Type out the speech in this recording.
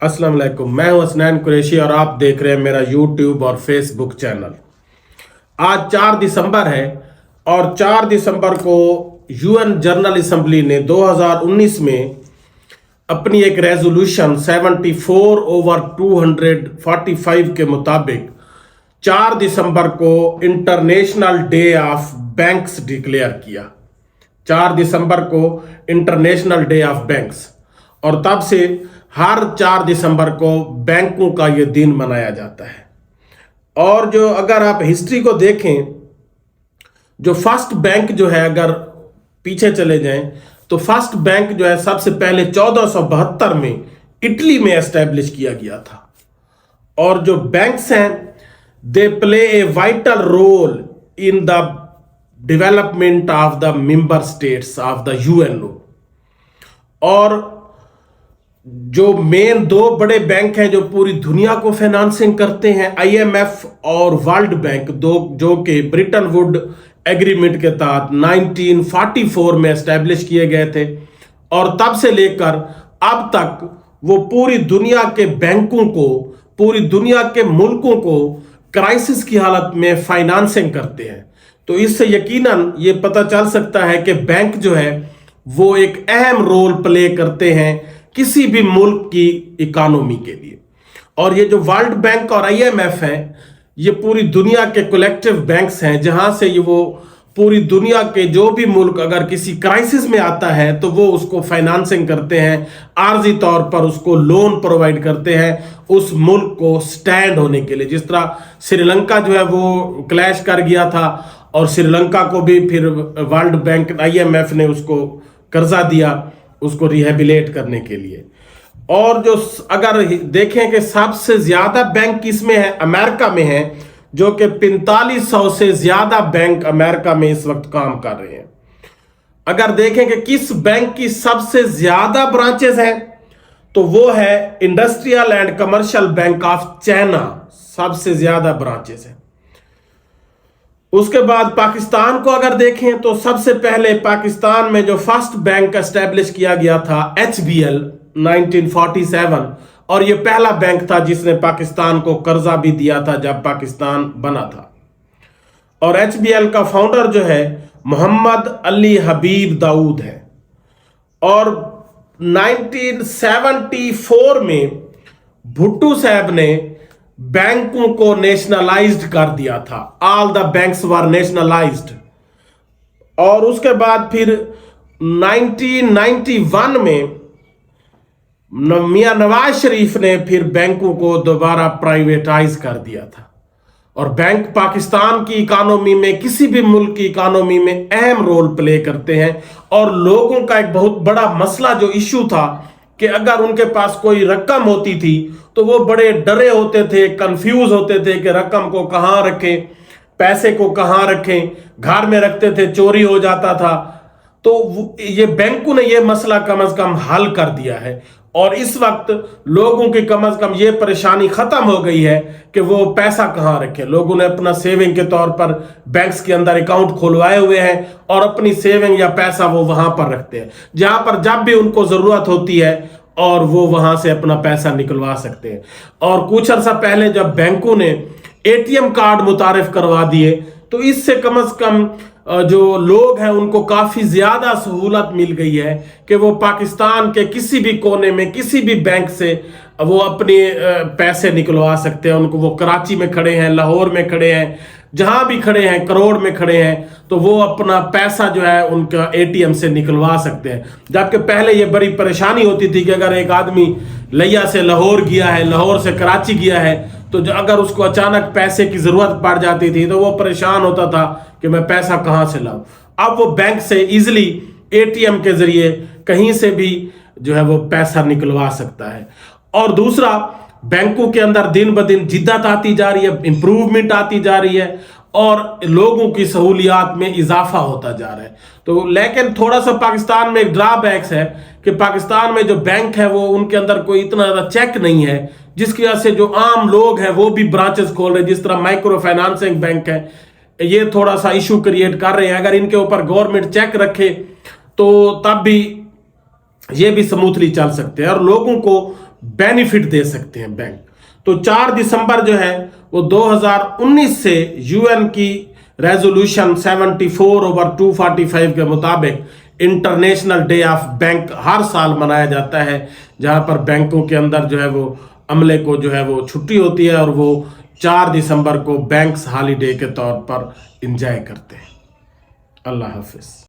अस्सलाम वालेकुम। मैं हूं हसनैन कुरैशी और आप देख रहे हैं मेरा यूट्यूब और फेसबुक चैनल। आज 4 दिसंबर है और 4 दिसंबर को यूएन जनरल असेंबली ने 2019 में अपनी एक रेजोल्यूशन 74/245 के मुताबिक 4 दिसंबर को international day of banks declare किया। 4 दिसंबर को इंटरनेशनल डे ऑफ बैंक्स, और तब से हर 4 दिसंबर को बैंकों का ये दिन मनाया जाता है। और जो अगर आप हिस्ट्री को देखें, जो फर्स्ट बैंक जो है, अगर पीछे चले जाएं तो फर्स्ट बैंक जो है सबसे पहले 1472 में इटली में एस्टेब्लिश किया गया था। और जो बैंक्स हैं they play a vital role in the development of the member states of the UNO. और जो मेन 2 बड़े बैंक हैं जो पूरी दुनिया को फाइनेंसिंग करते हैं, आईएमएफ और वर्ल्ड बैंक, जो कि ब्रिटन वुड एग्रीमेंट के तहत 1944 में एस्टेब्लिश किए गए थे। और तब से लेकर अब तक वो पूरी दुनिया के बैंकों को, पूरी दुनिया के मुल्कों को क्राइसिस की हालत में फाइनेंसिंग करते हैं। तो इससे यकीनन ये पता चल सकता है कि बैंक जो है वो एक अहम रोल प्ले करते हैं किसी भी मुल्क की इकोनॉमी के लिए। और ये जो वर्ल्ड बैंक और आईएमएफ है, ये पूरी दुनिया के कलेक्टिव बैंक्स हैं, जहां से ये वो पूरी दुनिया के जो भी मुल्क अगर किसी क्राइसिस में आता है तो वो उसको फाइनेंसिंग करते हैं, आर्जी तौर पर उसको लोन प्रोवाइड करते हैं उस मुल्क को स्टैंड होने के लिए। जिस तरह श्रीलंका जो है वो क्लैश कर गया था और श्रीलंका को भी फिर वर्ल्ड बैंक आईएमएफ ने उसको कर्जा दिया उसको रिहेबिलेट करने के लिए। और जो अगर देखें कि सबसे ज्यादा बैंक किसमें है, अमेरिका में है, जो कि 4500 से ज्यादा बैंक अमेरिका में इस वक्त काम कर रहे हैं। अगर देखें कि किस बैंक की सबसे ज्यादा ब्रांचेस हैं तो वो है industrial and commercial bank of China, सबसे ज्यादा ब्रांचेस हैं। उसके बाद पाकिस्तान को अगर देखें तो सबसे पहले पाकिस्तान में जो फर्स्ट बैंक एस्टेब्लिश किया गया था एचबीएल 1947, और ये पहला बैंक था जिसने पाकिस्तान को कर्जा भी दिया था जब पाकिस्तान बना था। और एचबीएल का फाउंडर जो है मोहम्मद अली हबीब दाऊद है। और 1974 में भुट्टो साहब ने बैंकों को नेशनलाइज्ड कर दिया था, all the banks were nationalised. और उसके बाद फिर 1991 में मियां नवाज शरीफ ने फिर बैंकों को दोबारा प्राइवेटाइज कर दिया था। और बैंक पाकिस्तान की इकोनॉमी में, किसी भी मुल्क की इकोनॉमी में अहम रोल प्ले करते हैं। और लोगों का एक बहुत बड़ा मसला जो इश्यू था कि अगर उनके पास कोई रकम होती थी तो वो बड़े डरे होते थे, कंफ्यूज होते थे कि रकम को कहां रखें, पैसे को कहां रखें, घर में रखते थे चोरी हो जाता था। तो ये बैंकों ने ये मसला कम से कम हल कर दिया है। और इस वक्त लोगों की कम से कम ये परेशानी खत्म हो गई है कि वो पैसा कहां रखें। लोगों ने अपना सेविंग के तौर पर बैंक्स के अंदर अकाउंट खुलवाए हुए हैं और अपनी सेविंग या पैसा वो वहां पर रखते हैं, जहां पर जब भी उनको जरूरत होती है और वो वहां से अपना पैसा निकलवा सकते हैं। और कुछ अर्सा पहले जब बैंकों ने एटीएम कार्ड मुतारिफ करवा दिए तो इससे कम से कम जो लोग हैं उनको काफी ज्यादा सहूलत मिल गई है कि वो पाकिस्तान के किसी भी कोने में किसी भी बैंक से वो अपने पैसे निकलवा सकते हैं। उनको, वो कराची में खड़े हैं, लाहौर में खड़े हैं, जहां भी खड़े हैं, करोड़ में खड़े हैं, तो वो अपना पैसा जो है उनका एटीएम से निकलवा सकते हैं। जबकि पहले ये बड़ी परेशानी होती थी कि अगर एक आदमी लिया से लाहौर गया है, लाहौर से कराची गया है, तो अगर उसको अचानक पैसे की जरूरत पड़ जाती थी तो वो परेशान होता था कि मैं पैसा कहां से लाऊं। अब वो बैंक से इजिली एटीएम के जरिए कहीं से भी जो है वो पैसा निकलवा सकता है। और दूसरा, बैंकों के अंदर दिन ब दिन जिद्दत आती जा रही है, इंप्रूवमेंट आती जा रही है और लोगों की सहूलियात में इजाफा होता जा रहा है। तो लेकिन थोड़ा सा पाकिस्तान में एक ड्रॉबैक्स है कि पाकिस्तान में जो बैंक है वो उनके अंदर कोई इतना ज्यादा चेक नहीं है, जिसकी वजह से जो आम लोग हैं वो भी ब्रांचेस खोल रहे हैं। जिस तरह माइक्रो फाइनेंसिंग बैंक है, ये थोड़ा सा इशू क्रिएट कर रहे हैं। अगर इनके ऊपर गवर्नमेंट चेक रखे तो तब भी ये भी स्मूथली चल सकते हैं और लोगों को बेनिफिट दे सकते हैं बैंक। तो 4 दिसंबर जो है वो 2019 से यूएन की रेजोल्यूशन 74/245 के मुताबिक इंटरनेशनल डे ऑफ बैंक हर साल मनाया जाता है, जहां पर बैंकों के अंदर जो है वो अमले को जो है वो छुट्टी होती है और वो 4 दिसंबर को बैंक्स हॉलीडे के तौर पर एंजॉय करते हैं। अल्लाह हाफिज।